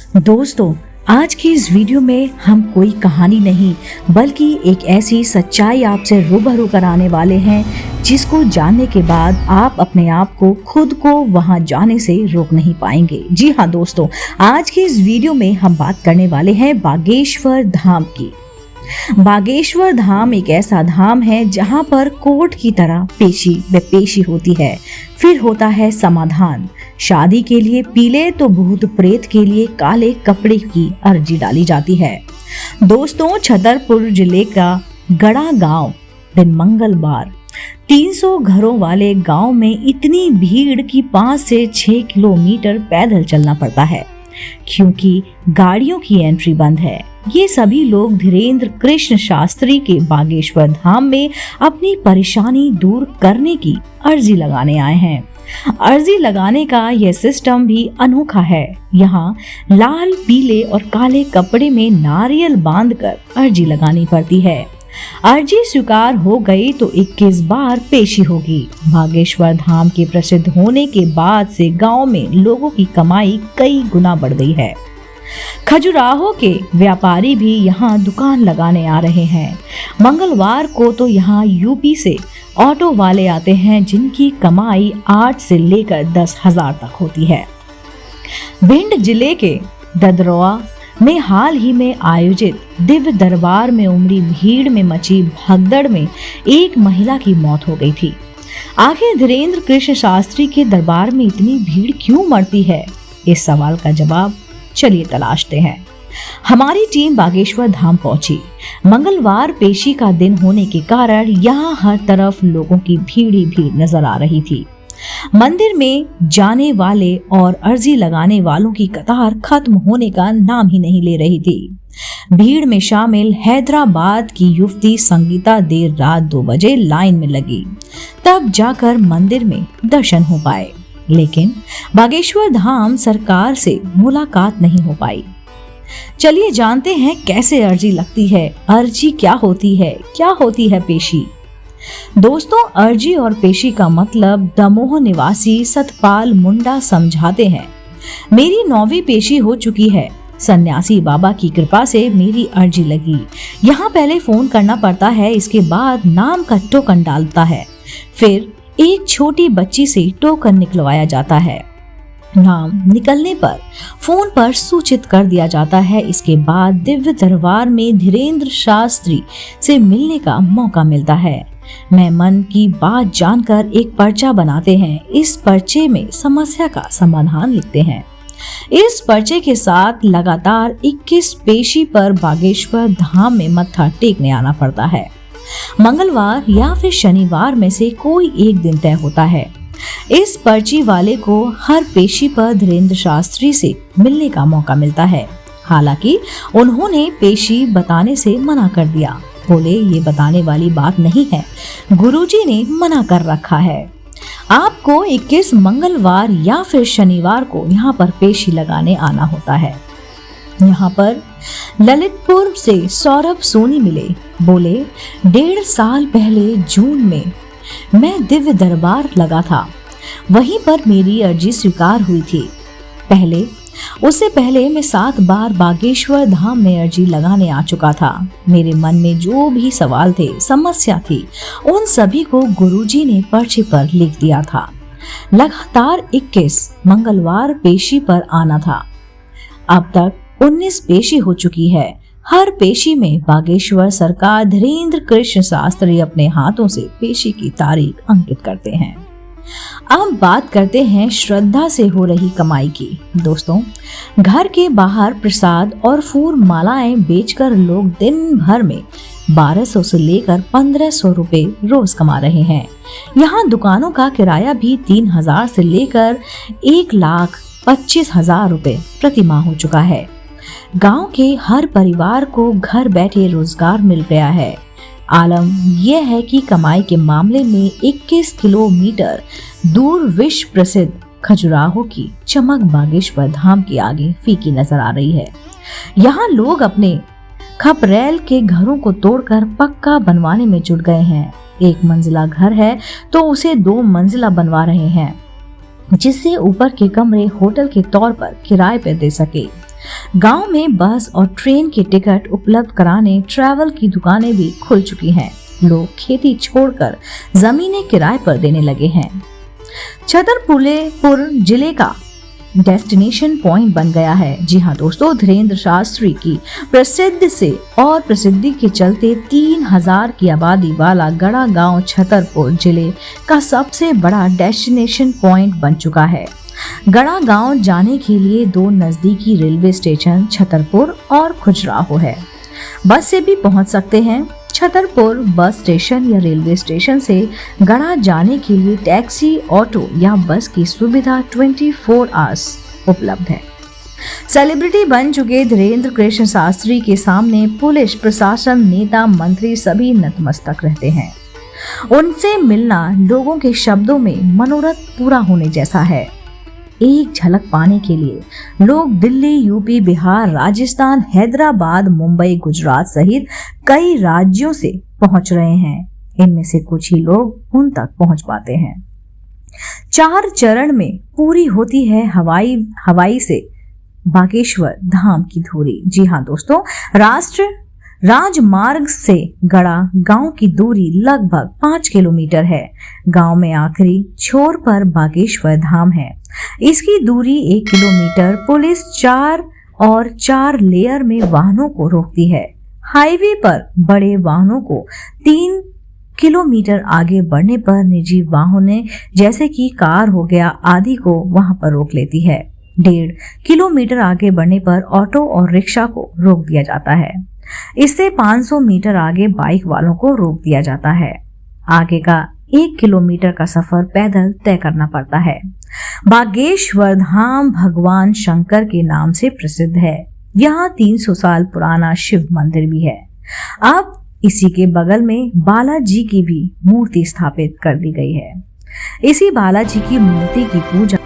दोस्तों, आज की इस वीडियो में हम कोई कहानी नहीं बल्कि एक ऐसी सच्चाई आपसे रूबरू कराने वाले हैं जिसको जानने के बाद आप अपने आप को खुद को वहां जाने से रोक नहीं पाएंगे। जी हाँ दोस्तों, आज की इस वीडियो में हम बात करने वाले हैं बागेश्वर धाम की। बागेश्वर धाम एक ऐसा धाम है जहां पर कोर्ट की तरह पेशी होती है, फिर होता है समाधान। शादी के लिए पीले तो भूत प्रेत के लिए काले कपड़े की अर्जी डाली जाती है। दोस्तों, छतरपुर जिले का गड़ा गांव दिन मंगलवार 300 घरों वाले गांव में इतनी भीड़ की 5 से 6 किलोमीटर पैदल चलना पड़ता है क्योंकि गाड़ियों की एंट्री बंद है। ये सभी लोग धीरेन्द्र कृष्ण शास्त्री के बागेश्वर धाम में अपनी परेशानी दूर करने की अर्जी लगाने आए हैं। अर्जी लगाने का यह सिस्टम भी अनोखा है। यहाँ लाल, पीले और काले कपड़े में नारियल बांधकर अर्जी लगानी पड़ती है। अर्जी स्वीकार हो गई तो 21 बार पेशी होगी। बागेश्वर धाम के प्रसिद्ध होने के बाद से गांव में लोगों की कमाई कई गुना बढ़ गई है। खजुराहो के व्यापारी भी यहाँ दुकान लगाने आ रहे हैं। मंगलवार को तो यहाँ यूपी से ऑटो वाले आते हैं जिनकी कमाई 8 से लेकर 10,000 तक होती है। भिंड जिले के ददरवा में हाल ही में आयोजित दिव्य दरबार में उमड़ी भीड़ में मची भगदड़ में एक महिला की मौत हो गई थी। आखिर धीरेन्द्र कृष्ण शास्त्री के दरबार में इतनी भीड़ क्यों मरती है? इस सवाल का जवाब चलिए तलाशते हैं। हमारी टीम बागेश्वर धाम पहुंची। मंगलवार पेशी का दिन होने के कारण यहाँ हर तरफ लोगों की भीड़ ही भीड़ नजर आ रही थी। मंदिर में जाने वाले और अर्जी लगाने वालों की कतार खत्म होने का नाम ही नहीं ले रही थी। भीड़ में शामिल हैदराबाद की युवती संगीता देर रात 2 बजे लाइन में लगी, तब जाकर मंदिर में दर्शन हो पाए, लेकिन बागेश्वर धाम सरकार से मुलाकात नहीं हो पाई। चलिए जानते हैं कैसे अर्जी लगती है, अर्जी क्या होती है पेशी। दोस्तों, अर्जी और पेशी का मतलब दमोह निवासी सतपाल मुंडा समझाते हैं। मेरी 9वीं पेशी हो चुकी है। सन्यासी बाबा की कृपा से मेरी अर्जी लगी। यहाँ पहले फोन करना पड़ता है, इसके बाद नाम का टोकन डालता है, फिर एक छोटी बच्ची से टोकन निकलवाया जाता है। नाम निकलने पर फोन पर सूचित कर दिया जाता है। इसके बाद दिव्य दरबार में धीरेन्द्र शास्त्री से मिलने का मौका मिलता है। मैं मन की बात जानकर एक पर्चा बनाते हैं। इस पर्चे में समस्या का समाधान लिखते हैं। इस पर्चे के साथ लगातार 21 पेशी पर बागेश्वर धाम में मत्था टेकने आना पड़ता है। मंगलवार या फिर शनिवार में से कोई एक दिन तय होता है। इस पर्ची वाले को हर पेशी पर धीरेन्द्र शास्त्री से मिलने का मौका मिलता है। हालांकि उन्होंने पेशी बताने से मना कर दिया। बोले ये बताने वाली बात नहीं है, गुरुजी ने मना कर रखा है। आपको 21 मंगलवार या फिर शनिवार को यहाँ पर पेशी लगाने आना होता है। यहाँ पर ललितपुर से सौरभ सोनी मिले। बोले 1.5 साल पहले जून में मैं दिव्य दरबार लगा था, वहीं पर मेरी अर्जी स्वीकार हुई थी। उससे पहले मैं 7 बार बागेश्वर धाम में अर्जी लगाने आ चुका था। मेरे मन में जो भी सवाल थे, समस्या थी, उन सभी को गुरुजी ने पर्चे पर लिख दिया था। लगातार 21 मंगलवार पेशी पर आना था। अब तक 19 पेशी हो चुकी है। हर पेशी में बागेश्वर सरकार धीरेन्द्र कृष्ण शास्त्री अपने हाथों से पेशी की तारीख अंकित करते हैं। अब बात करते हैं श्रद्धा से हो रही कमाई की। दोस्तों, घर के बाहर प्रसाद और फूल मालाएं बेचकर लोग दिन भर में 1200 से लेकर 1500 रुपए रोज कमा रहे हैं। यहाँ दुकानों का किराया भी 3000 से लेकर 1,25,000 रुपए प्रति माह हो चुका है। गांव के हर परिवार को घर बैठे रोजगार मिल गया है। आलम यह है कि कमाई के मामले में 21 किलोमीटर दूर विश्व प्रसिद्ध खजुराहो की चमक बागेश्वर धाम के आगे फीकी नजर आ रही है। यहाँ लोग अपने खपरेल के घरों को तोड़कर पक्का बनवाने में जुट गए हैं। 1 मंजिला घर है तो उसे 2 मंजिला बनवा रहे हैं, जिससे ऊपर के कमरे होटल के तौर पर किराए पर दे सके। गांव में बस और ट्रेन के टिकट उपलब्ध कराने ट्रैवल की दुकानें भी खुल चुकी हैं। लोग खेती छोड़कर जमीनें किराए पर देने लगे हैं। छतरपुर जिले का डेस्टिनेशन पॉइंट बन गया है। जी हाँ दोस्तों, धीरेन्द्र शास्त्री की प्रसिद्धि के चलते 3000 की आबादी वाला गड़ा गांव छतरपुर जिले का सबसे बड़ा डेस्टिनेशन पॉइंट बन चुका है। गड़ा गांव जाने के लिए 2 नजदीकी रेलवे स्टेशन छतरपुर और खजुराहो है। बस से भी पहुंच सकते हैं। छतरपुर बस स्टेशन या रेलवे स्टेशन से गड़ा जाने के लिए टैक्सी, ऑटो या बस की सुविधा 24 आवर्स उपलब्ध है। सेलिब्रिटी बन चुके धीरेन्द्र कृष्ण शास्त्री के सामने पुलिस प्रशासन, नेता, मंत्री सभी नतमस्तक रहते हैं। उनसे मिलना लोगों के शब्दों में मनोरथ पूरा होने जैसा है। एक झलक पाने के लिए लोग दिल्ली, यूपी, बिहार, राजस्थान, हैदराबाद, मुंबई, गुजरात सहित कई राज्यों से पहुंच रहे हैं। इनमें से कुछ ही लोग उन तक पहुंच पाते हैं। 4 चरण में पूरी होती है हवाई से बागेश्वर धाम की धुरी। जी हाँ दोस्तों, राजमार्ग से गड़ा गांव की दूरी लगभग 5 किलोमीटर है। गांव में आखिरी छोर पर बागेश्वर धाम है। इसकी दूरी 1 किलोमीटर। पुलिस 4 लेयर में वाहनों को रोकती है। हाईवे पर बड़े वाहनों को 3 किलोमीटर आगे बढ़ने पर निजी वाहनों जैसे कि कार हो गया आदि को वहां पर रोक लेती है। 1.5 किलोमीटर आगे बढ़ने पर ऑटो और रिक्शा को रोक दिया जाता है। इससे 500 मीटर आगे बाइक वालों को रोक दिया जाता है। आगे का 1 किलोमीटर का सफर पैदल तय करना पड़ता है। बागेश्वर धाम भगवान शंकर के नाम से प्रसिद्ध है। यहाँ 300 साल पुराना शिव मंदिर भी है। अब इसी के बगल में बालाजी की भी मूर्ति स्थापित कर दी गई है। इसी बालाजी की मूर्ति की पूजा